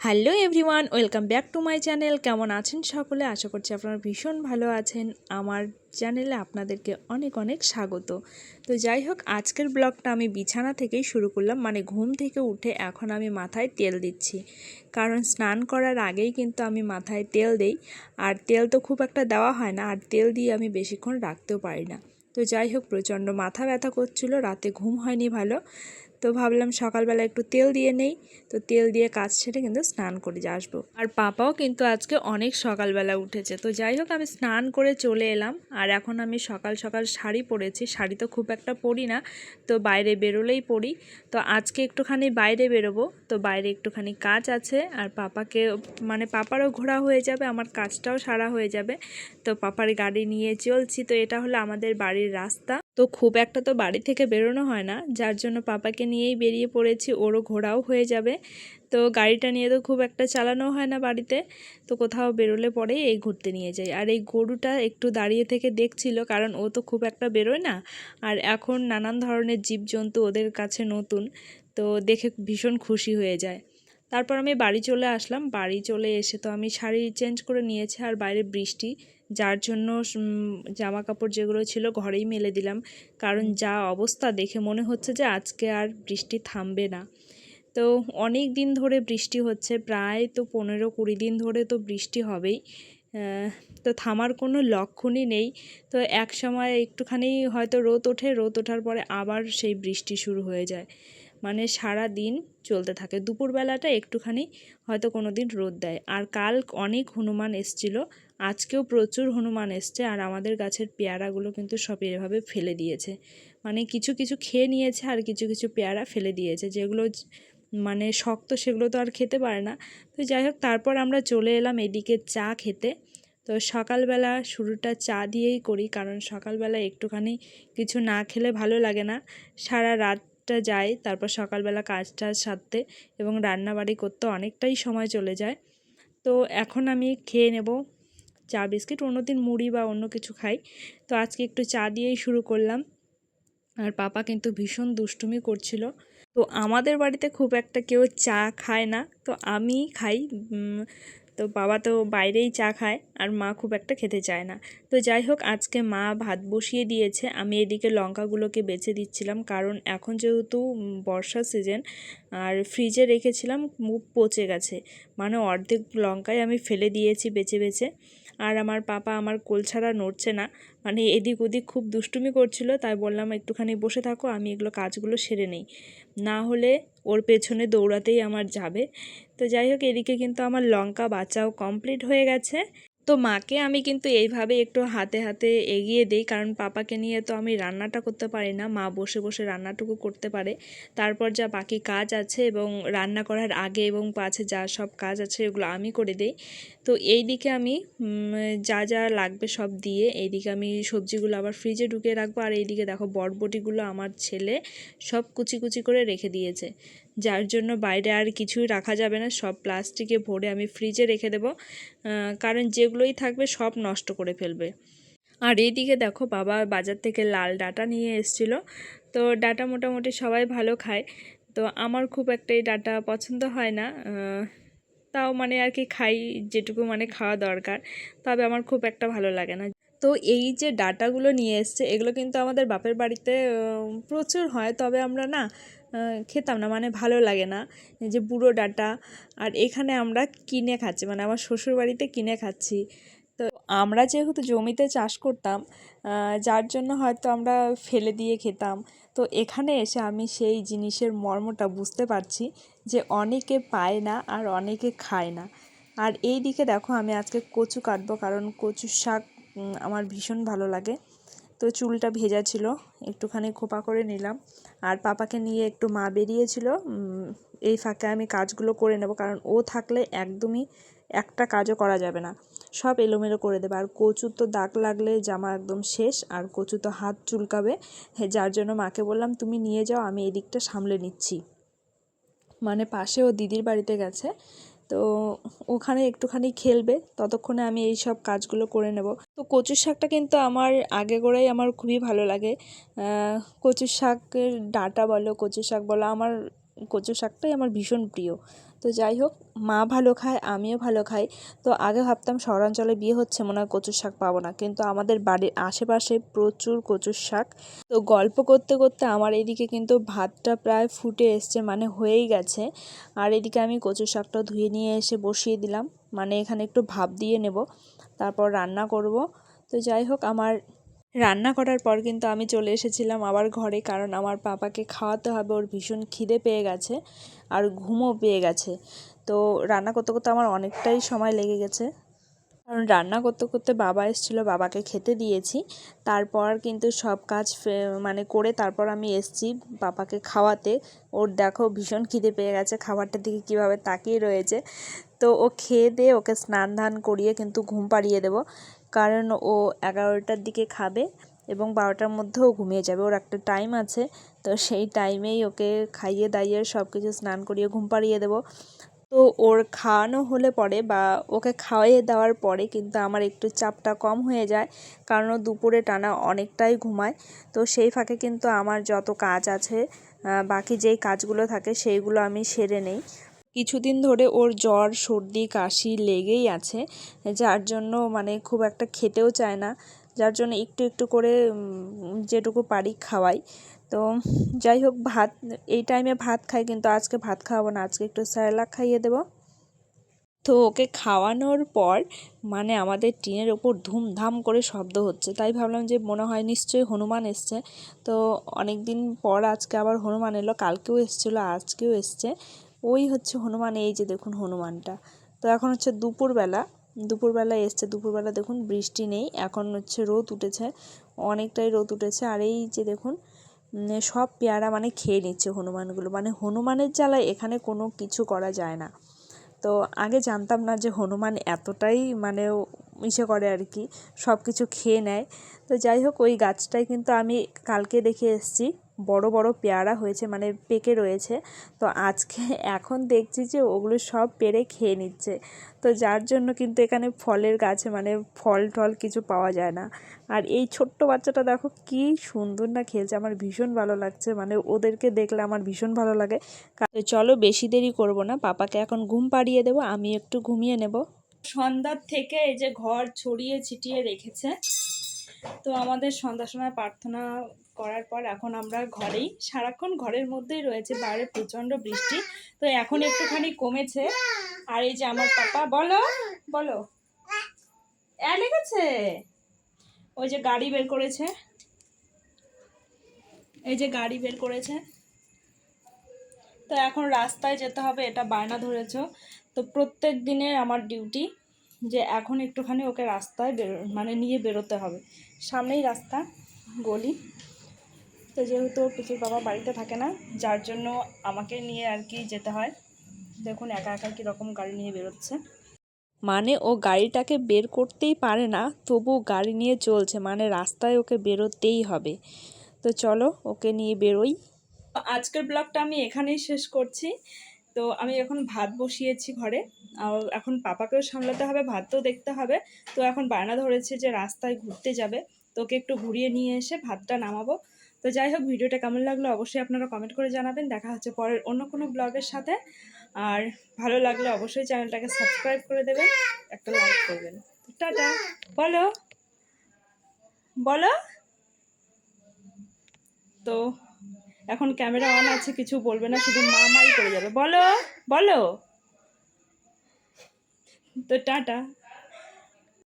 Hello everyone, welcome back to my channel. কেমন আছেন সকলে? আশা করছি আপনারা ভীষণ ভালো আছেন। আমার চ্যানেলে আপনাদেরকে অনেক অনেক স্বাগত। তো যাই হোক, আজকের ব্লগটা আমি বিছানা থেকেই শুরু করলাম। মানে ঘুম থেকে উঠে এখন আমি মাথায় তেল দিচ্ছি, কারণ স্নান করার আগেই কিন্তু আমি মাথায় তেল দেই। আর তেল তো খুব একটা দেওয়া হয় না, আর তেল দিয়ে আমি বেশিক্ষণ রাখতেও পারি না। তো যাই হোক, প্রচণ্ড মাথা ব্যথা করছিল, রাতে ঘুম হয়নি ভালো। তো ভাবলাম সকালবেলা একটু তেল দিয়ে নেই। তো তেল দিয়ে কাজ সেরে কিন্তু স্নান করে আসবো। আর পাপাও কিন্তু আজকে অনেক সকালবেলা উঠেছে। তো যাই হোক, আমি স্নান করে চলে এলাম। আর এখন আমি সকাল সকাল শাড়ি পরেছি। শাড়ি তো খুব একটা পরি না, তো বাইরে বেরোলেই পরি। তো আজকে একটুখানি বাইরে বেরোবো, তো বাইরে একটুখানি কাজ আছে। আর পাপাকে মানে পাপারও ঘোরা হয়ে যাবে, আমার কাজটাও সারা হয়ে যাবে। তো পাপার গাড়ি নিয়ে চলছি। তো এটা হলো আমাদের বাড়ির রাস্তা। তো খুব একটা তো বাড়ি থেকে বেরোনো হয় না, যার জন্য পাপাকে নিয়েই বেরিয়ে পড়েছি, ওরও ঘোরাও হয়ে যাবে। তো গাড়িটা নিয়ে তো খুব একটা চালানো হয় না বাড়িতে, তো কোথাও বেরোলে পরেই এই ঘুরতে নিয়ে যাই। আর এই গরুটা একটু দাঁড়িয়ে থেকে দেখছিল, কারণ ও তো খুব একটা বেরোয় না। আর এখন নানান ধরনের জীবজন্তু ওদের কাছে নতুন, তো দেখে ভীষণ খুশি হয়ে যায়। তারপর আমি বাড়ি চলে আসলাম। বাড়ি চলে এসে তো আমি শাড়ি চেঞ্জ করে নিয়েছি, আর বাইরে বৃষ্টি, যার জন্য জামা কাপড় যেগুলো ছিল ঘরেই মেলে দিলাম। কারণ যা অবস্থা, দেখে মনে হচ্ছে যে আজকে আর বৃষ্টি থামবে না। তো অনেক দিন ধরে বৃষ্টি হচ্ছে, প্রায় তো 15-20 দিন ধরে তো বৃষ্টি হবেই। তো থামার কোনো লক্ষণই নেই। তো এক সময় একটুখানি হয়তো রোদ ওঠে, রোদ ওঠার পরে আবার সেই বৃষ্টি শুরু হয়ে যায়। মানে সারা দিন চলতে থাকে। দুপুরবেলাটা একটুখানি হয়তো কোনো দিন রোদ দেয়। আর কাল অনেক হনুমান এসছিল, আজকেও প্রচুর হনুমান এসছে। আর আমাদের গাছের পেয়ারাগুলো কিন্তু সব এভাবে ফেলে দিয়েছে। মানে কিছু কিছু খেয়ে নিয়েছে, আর কিছু কিছু পেয়ারা ফেলে দিয়েছে, যেগুলো মানে শক্ত, সেগুলো তো আর খেতে পারে না। তো যাই হোক, তারপর আমরা চলে এলাম এদিকে চা খেতে। তো সকালবেলা শুরুটা চা দিয়েই করি, কারণ সকালবেলা একটুখানি কিছু না খেলে ভালো লাগে না। সারা রাতটা যায়, তারপর সকালবেলা কাজটা সারতে এবং রান্নাবাড়ি করতে অনেকটাই সময় চলে যায়। তো এখন আমি খেয়ে নেব চা বিস্কিট। অন্যদিন মুড়ি বা অন্য কিছু খাই, তো আজকে একটু চা দিয়েই শুরু করলাম। আর পাপা কিন্তু ভীষণ দুষ্টুমি করছিল। তো আমাদের বাড়িতে খুব একটা কেউ চা খায় না, তো আমি খাই। তো বাবা তো বাইরেই চা খায়, আর মা খুব একটা খেতে চায় না। তো যাই হোক, আজকে মা ভাত বসিয়ে দিয়েছে, আমি এদিকে লঙ্কাগুলোকে বেছে দিচ্ছিলাম, কারণ এখন যেহেতু বর্ষা সিজন, আর ফ্রিজে রেখেছিলাম মুখ পচে গেছে। মানে অর্ধেক লঙ্কাই আমি ফেলে দিয়েছি বেছে বেছে। আর আমার পাপা আমার কোল ছাড়া নড়ছে না, মানে এদিক ওদিক খুব দুষ্টুমি করছিল। তাই বললাম একটুখানি বসে থাকো, আমি এগুলো কাজগুলো সেরে নেই, না হলে ওর পেছনে দৌড়াতেই আমার যাবে। তো যাই হোক, এদিকে কিন্তু আমার লঙ্কা বাচাও কমপ্লিট হয়ে গেছে। তো মাকে আমি কিন্তু এইভাবে একটু হাতে হাতে এগিয়ে দিই, কারণ পাপাকে নিয়ে তো আমি রান্নাটা করতে পারি না, মা বসে বসে রান্নাটুকু করতে পারে। তারপর যা বাকি কাজ আছে এবং রান্না করার আগে এবং পাছে যা সব কাজ আছে, এগুলো আমি করে দিই। তো এই দিকে আমি যা যা লাগবে সব দিয়ে, এইদিকে আমি সবজিগুলো আবার ফ্রিজে ঢুকিয়ে রাখবো। আর এইদিকে দেখো, বরবটিগুলো আমার ছেলে সব কুচি কুচি করে রেখে দিয়েছে, যার জন্য বাইরে আর কিছুই রাখা যাবে না, সব প্লাস্টিকে ভরে আমি ফ্রিজে রেখে দেবো, কারণ যেগুলোই থাকবে সব নষ্ট করে ফেলবে। আর এইদিকে দেখো, বাবা বাজার থেকে লাল ডাঁটা নিয়ে এসেছিলো। তো ডাঁটা মোটামুটি সবাই ভালো খায়, তো আমার খুব একটা এই ডাঁটা পছন্দ হয় না। তাও মানে আর কি খাই, যেটুকু মানে খাওয়া দরকার, তবে আমার খুব একটা ভালো লাগে না। তো এই যে ডাঁটাগুলো নিয়ে এসছে, এগুলো কিন্তু আমাদের বাপের বাড়িতে প্রচুর হয়, তবে আমরা না খেতাম না, মানে ভালো লাগে না, এই যে বুড়ো ডাঁটা। আর এখানে আমরা কিনে খাচ্ছি, মানে আমার শ্বশুর বাড়িতে কিনে খাচ্ছি। তো আমরা যেহেতু জমিতে চাষ করতাম, যার জন্য হয়তো আমরা ফেলে দিয়ে খেতাম। তো এখানে এসে আমি সেই জিনিসের মর্মটা বুঝতে পারছি, যে অনেকে পায় না আর অনেকে খায় না। আর এই দিকে দেখো, আমি আজকে কচু কাটবো, কারণ কচুর শাক আমার ভীষণ ভালো লাগে। তো চুলটা ভেজা ছিল, একটুখানি খোপা করে নিলাম। আর পাপাকে নিয়ে একটু মা বেরিয়েছিল, এই ফাঁকে আমি কাজগুলো করে নেব, কারণ ও থাকলে একদমই একটা কাজও করা যাবে না, সব এলোমেলো করে দেবে। আর কচুর তো দাগ লাগলে জামা একদম শেষ, আর কচু তো হাত চুলকাবে। যার জন্য মাকে বললাম তুমি নিয়ে যাও, আমি এদিকটা সামলে নিচ্ছি। মানে পাশে ও দিদির বাড়িতে গেছে, তো ওখানে একটুখানি খেলবে, ততক্ষণে আমি এই সব কাজগুলো করে নেব। তো কচুর শাকটা কিন্তু আমার আগে গোড়াই আমার খুবই ভালো লাগে। কচুর শাকের ডাঁটা বলো, কচুর শাক বলো, আমার কচুর শাকটাই আমার ভীষণ প্রিয়। তো যাই হোক, মা ভালো খায়, আমিও ভালো খাই। তো আগে ভাবতাম শহরাঞ্চলে বিয়ে হচ্ছে মনে হয় কচুর শাক পাবো না, কিন্তু আমাদের বাড়ির আশেপাশে প্রচুর কচুর শাক। তো গল্প করতে করতে আমার এদিকে কিন্তু ভাতটা প্রায় ফুটে এসছে, মানে হয়েই গেছে। আর এদিকে আমি কচুর শাকটা ধুয়ে নিয়ে এসে বসিয়ে দিলাম, মানে এখানে একটু ভাপ দিয়ে নেব, তারপর রান্না করব। তো যাই হোক, আমার রান্না করার পর কিন্তু আমি চলে এসেছিলাম আবার ঘরে, কারণ আমার পাপাকে খাওয়াতে হবে, ওর ভীষণ খিদে পেয়ে গেছে আর ঘুমও পেয়ে গেছে। তো রান্না করতে করতে আমার অনেকটাই সময় লেগে গেছে, কারণ রান্না করতে করতে বাবা এসেছিলো, বাবাকে খেতে দিয়েছি। তারপর কিন্তু সব কাজ মানে করে তারপর আমি এসেছি পাপাকে খাওয়াতে। ওর দেখো ভীষণ খিদে পেয়ে গেছে, খাবারটার দিকে কীভাবে তাকিয়ে রয়েছে। তো ও খেয়ে দিয়ে ওকে স্নান ধান করিয়ে কিন্তু ঘুম পাড়িয়ে দেবো, কারণ ও 11টার দিকে খাবে এবং 12টার মধ্যেও ঘুমিয়ে যাবে। ওর একটা টাইম আছে, তো সেই টাইমেই ওকে খাইয়ে দাইয়ে সব কিছু স্নান করিয়ে ঘুম পাড়িয়ে দেবো। তো ওর খাওয়ানো হলে পরে বা ওকে খাওয়াইয়ে দেওয়ার পরে কিন্তু আমার একটু চাপটা কম হয়ে যায়, কারণ ও দুপুরে টানা অনেকটাই ঘুমায়। তো সেই ফাঁকে কিন্তু আমার যত কাজ আছে, বাকি যেই কাজগুলো থাকে সেইগুলো আমি সেরে নেই। কিছুদিন ধরে ওর জ্বর সর্দি কাশি লেগেই আছে, যার জন্য মানে খুব একটা খেতেও চায় না, যার জন্য একটু একটু করে যেটুকু পারি খাওয়াই। তো যাই হোক, ভাত এই টাইমে ভাত খাই, কিন্তু আজকে ভাত খাওয়াবো না, আজকে একটু স্যারেলাক খাইয়ে দেবো। তো ওকে খাওয়ানোর পর মানে আমাদের টিনের ওপর ধুমধাম করে শব্দ হচ্ছে, তাই ভাবলাম যে মনে হয় নিশ্চয়ই হনুমান এসছে। তো অনেক দিন পর আজকে আবার হনুমান এলো, কালকেও এসেছিলো, আজকেও এসছে। ওই হচ্ছে হনুমান, এই যে দেখুন হনুমানটা। তো এখন হচ্ছে দুপুরবেলা এসছে। দুপুরবেলা দেখুন বৃষ্টি নেই, এখন হচ্ছে রোদ উঠেছে, অনেকটাই রোদ উঠেছে। আর এই যে দেখুন সব পেয়ারা মানে খেয়ে নিচ্ছে হনুমানগুলো, মানে হনুমানের জ্বালায় এখানে কোনো কিছু করা যায় না। তো আগে জানতাম না যে হনুমান এতটাই মানে ইসে করে আর কি, সব কিছু খেয়ে নেয়। তো যাই হোক, ওই গাছটায় কিন্তু আমি কালকে দেখে এসেছি বড় বড় পেয়ারা হয়েছে, মানে পেকে রয়েছে। তো আজকে এখন দেখছি যে ওগুলো সব পেড়ে খেয়ে নিচ্ছে। তো যার জন্য কিন্তু এখানে ফলের গাছে মানে ফল টল কিছু পাওয়া যায় না। আর এই ছোট্ট বাচ্চাটা দেখো কি সুন্দর না খেলছে, আমার ভীষণ ভালো লাগছে, মানে ওদেরকে দেখলে আমার ভীষণ ভালো লাগে। তো চলো বেশি দেরি করব না, পাপাকে এখন ঘুম পাড়িয়ে দেবো, আমি একটু ঘুমিয়ে নেব। সন্ধ্যার থেকে এই যে ঘর ছড়িয়ে ছিটিয়ে রেখেছে। তো আমাদের সন্ধ্যার সময় প্রার্থনা করার পর এখন আমরা ঘরেই, সারাক্ষণ ঘরের মধ্যেই রয়েছে, বাইরে প্রচণ্ড বৃষ্টি। তো এখন একটুখানি কমেছে। আর এই যে আমার পাপা, বলো বলো, লেগেছে, ওই যে গাড়ি বের করেছে, এই যে গাড়ি বের করেছে। তো এখন রাস্তায় যেতে হবে, এটা বায়না ধরেছ। তো প্রত্যেক দিনের আমার ডিউটি যে এখন একটুখানি ওকে রাস্তায় মানে নিয়ে বেরোতে হবে। সামনেই রাস্তা, গলি। তো যেহেতু পিসির বাবা বাড়িতে থাকে না, যার জন্য আমাকে নিয়ে আর কি যেতে হয়। দেখুন একা একা কীরকম গাড়ি নিয়ে বেরোচ্ছে, মানে ও গাড়িটাকে বের করতেই পারে না, তবু গাড়ি নিয়ে চলছে, মানে রাস্তায় ওকে বেরোতেই হবে। তো চলো ওকে নিয়ে বেরোই। আজকের ব্লগটা আমি এখানেই শেষ করছি। তো আমি এখন ভাত বসিয়েছি ঘরে, আর এখন পাপাকেও সামলাতে হবে, ভাতও দেখতে হবে। তো এখন বায়না ধরেছে যে রাস্তায় ঘুরতে যাবে, তোকে একটু ঘুরিয়ে নিয়ে এসে ভাতটা নামাবো। তো যাই হোক, ভিডিওটা কেমন লাগলো অবশ্যই আপনারা কমেন্ট করে জানাবেন। দেখা হচ্ছে পরের অন্য কোনো ব্লগের সাথে। আর ভালো লাগলে অবশ্যই চ্যানেলটাকে সাবস্ক্রাইব করে দেবেন, একটা লাইক করবেন। টাটা, বলো বলো। তো এখন ক্যামেরা অন আছে, কিছু বলবে না, শুধু মাই করে যাবে, বলো বলো। তো টাটা।